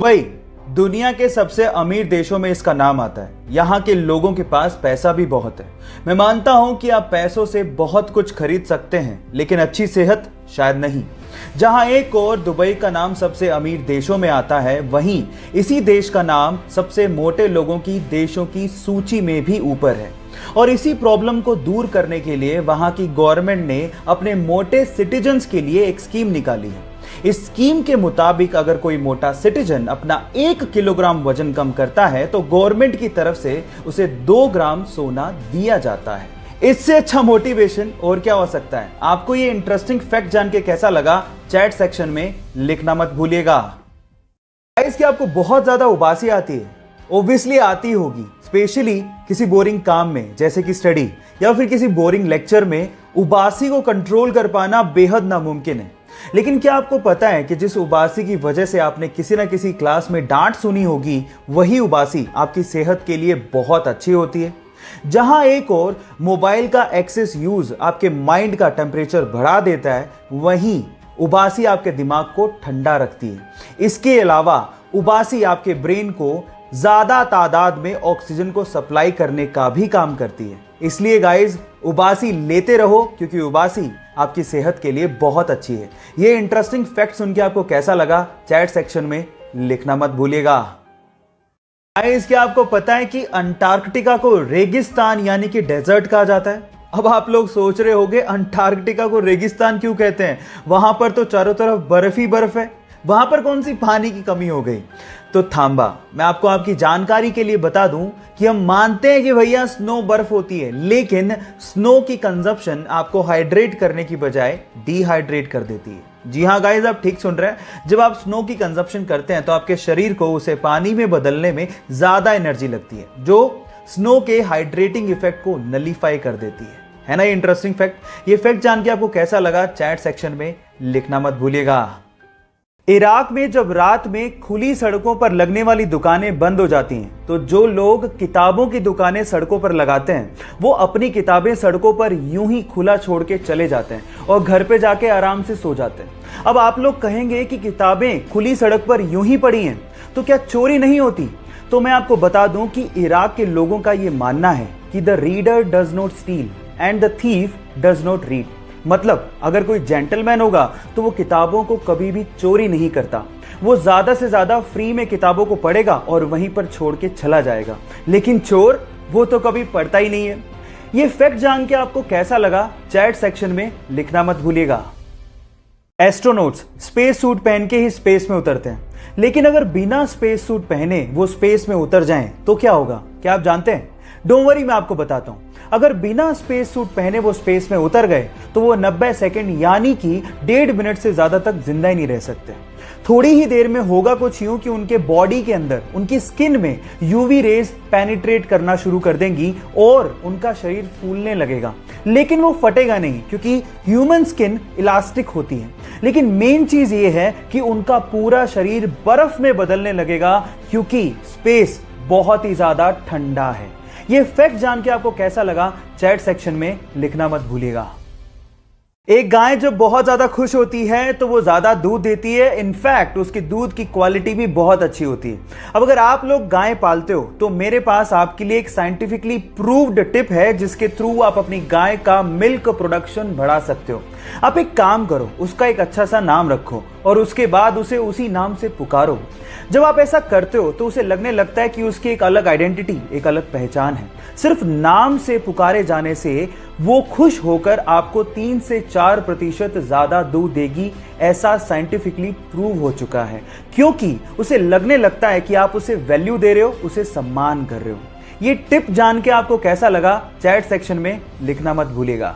Dubai दुनिया के सबसे अमीर देशों में इसका नाम आता है। यहाँ के लोगों के पास पैसा भी बहुत है। मैं मानता हूँ कि आप पैसों से बहुत कुछ खरीद सकते हैं, लेकिन अच्छी सेहत शायद नहीं। जहाँ एक और दुबई का नाम सबसे अमीर देशों में आता है, वहीं इसी देश का नाम सबसे मोटे लोगों की देशों की सूची में भी ऊपर है। और इसी प्रॉब्लम को दूर करने के लिए वहाँ की गवर्नमेंट ने अपने मोटे सिटीजन्स के लिए एक स्कीम निकाली है। इस स्कीम के मुताबिक अगर कोई मोटा सिटीजन अपना 1 किलोग्राम वजन कम करता है तो गवर्नमेंट की तरफ से उसे 2 ग्राम सोना दिया जाता है। इससे अच्छा मोटिवेशन और क्या हो सकता है। आपको ये इंटरेस्टिंग फैक्ट जान के कैसा लगा, चैट सेक्शन में लिखना मत भूलिएगा। गाइस, क्या आपको बहुत ज्यादा उबासी आती है? ऑब्वियसली आती होगी, स्पेशली किसी बोरिंग काम में जैसे कि स्टडी या फिर किसी बोरिंग लेक्चर में उबासी को कंट्रोल कर पाना बेहद नामुमकिन है। लेकिन क्या आपको पता है कि जिस उबासी की वजह से आपने किसी ना किसी क्लास में डांट सुनी होगी, वही उबासी आपकी सेहत के लिए बहुत अच्छी होती है। जहां एक और मोबाइल का एक्सेस यूज आपके माइंड का टेम्परेचर बढ़ा देता है, वहीं उबासी आपके दिमाग को ठंडा रखती है। इसके अलावा उबासी आपके ब्रेन को ज्यादा तादाद में ऑक्सीजन को सप्लाई करने का भी काम करती है। इसलिए गाइज, उबासी लेते रहो, क्योंकि उबासी आपकी सेहत के लिए बहुत अच्छी है। ये इंटरेस्टिंग फैक्ट सुन के आपको कैसा लगा, चैट सेक्शन में लिखना मत भूलिएगा। गाइज, क्या आपको पता है कि अंटार्कटिका को रेगिस्तान यानी कि डेजर्ट कहा जाता है? अब आप लोग सोच रहे होंगे अंटार्कटिका को रेगिस्तान क्यों कहते हैं, वहां पर तो चारों तरफ बर्फ ही बर्फ है, वहां पर कौन सी पानी की कमी हो गई? तो थांबा, मैं आपको आपकी जानकारी के लिए बता दूं कि हम मानते हैं कि भैया स्नो बर्फ होती है, लेकिन स्नो की कंजप्शन आपको हाइड्रेट करने की बजाय डिहाइड्रेट कर देती है। जी हाँ गाइस, आप ठीक सुन रहे हैं। जब आप स्नो की कंजप्शन करते हैं तो आपके शरीर को उसे पानी में बदलने में ज्यादा एनर्जी लगती है, जो स्नो के हाइड्रेटिंग इफेक्ट को नलीफाई कर देती है ना। ये इंटरेस्टिंग फैक्ट। ये फैक्ट जान के आपको कैसा लगा, चैट सेक्शन में लिखना मत भूलिएगा। इराक में जब रात में खुली सड़कों पर लगने वाली दुकानें बंद हो जाती हैं, तो जो लोग किताबों की दुकानें सड़कों पर लगाते हैं, वो अपनी किताबें सड़कों पर यूं ही खुला छोड़ के चले जाते हैं और घर पे जाके आराम से सो जाते हैं। अब आप लोग कहेंगे कि किताबें खुली सड़क पर यूं ही पड़ी हैं, तो क्या चोरी नहीं होती? तो मैं आपको बता दूं कि इराक के लोगों का यह मानना है कि the reader does not steel and the thief does not read. मतलब अगर कोई जेंटलमैन होगा तो वो किताबों को कभी भी चोरी नहीं करता। वो ज्यादा से ज्यादा फ्री में किताबों को पढ़ेगा और वहीं पर छोड़ के चला जाएगा। लेकिन चोर, वो तो कभी पढ़ता ही नहीं है। ये फैक्ट जान के आपको कैसा लगा, चैट सेक्शन में लिखना मत भूलिएगा। एस्ट्रोनॉट्स स्पेस सूट पहन के ही स्पेस में उतरते हैं, लेकिन अगर बिना स्पेस सूट पहने वो स्पेस में उतर जाएं तो क्या होगा? क्या आप जानते हैं? डोंट वरी, मैं आपको बताता हूं। अगर बिना स्पेस सूट पहने वो स्पेस में उतर गए तो वो 90 सेकंड यानी कि 1.5 मिनट से ज्यादा तक जिंदा ही नहीं रह सकते। थोड़ी ही देर में होगा कुछ यूं कि उनके बॉडी के अंदर, उनकी स्किन में यूवी रेज पेनिट्रेट करना शुरू कर देंगी और उनका शरीर फूलने लगेगा। लेकिन वो फटेगा नहीं, क्योंकि ह्यूमन स्किन इलास्टिक होती है। लेकिन मेन चीज ये है कि उनका पूरा शरीर बर्फ में बदलने लगेगा, क्योंकि स्पेस बहुत ही ज्यादा ठंडा है। ये फैक्ट जान के आपको कैसा लगा, चैट सेक्शन में लिखना मत भूलिएगा। एक गाय जब बहुत ज्यादा खुश होती है तो वो ज्यादा दूध देती है। इनफैक्ट उसके दूध की क्वालिटी भी बहुत अच्छी होती है। अब अगर आप लोग गाय पालते हो तो मेरे पास आपके लिए एक साइंटिफिकली प्रूव्ड टिप है, जिसके थ्रू आप अपनी गाय का मिल्क प्रोडक्शन बढ़ा सकते हो। आप एक काम करो, उसका एक अच्छा सा नाम रखो और उसके बाद उसे उसी नाम से पुकारो। जब आप ऐसा करते हो तो उसे लगने लगता है कि उसकी एक अलग आइडेंटिटी, एक अलग पहचान है। सिर्फ नाम से पुकारे जाने से वो खुश होकर आपको 3 से 4% ज्यादा दूध देगी। ऐसा साइंटिफिकली प्रूव हो चुका है, क्योंकि उसे लगने लगता है कि आप उसे वैल्यू दे रहे हो, उसे सम्मान कर रहे हो। ये टिप जान के आपको कैसा लगा, चैट सेक्शन में लिखना मत भूलिएगा।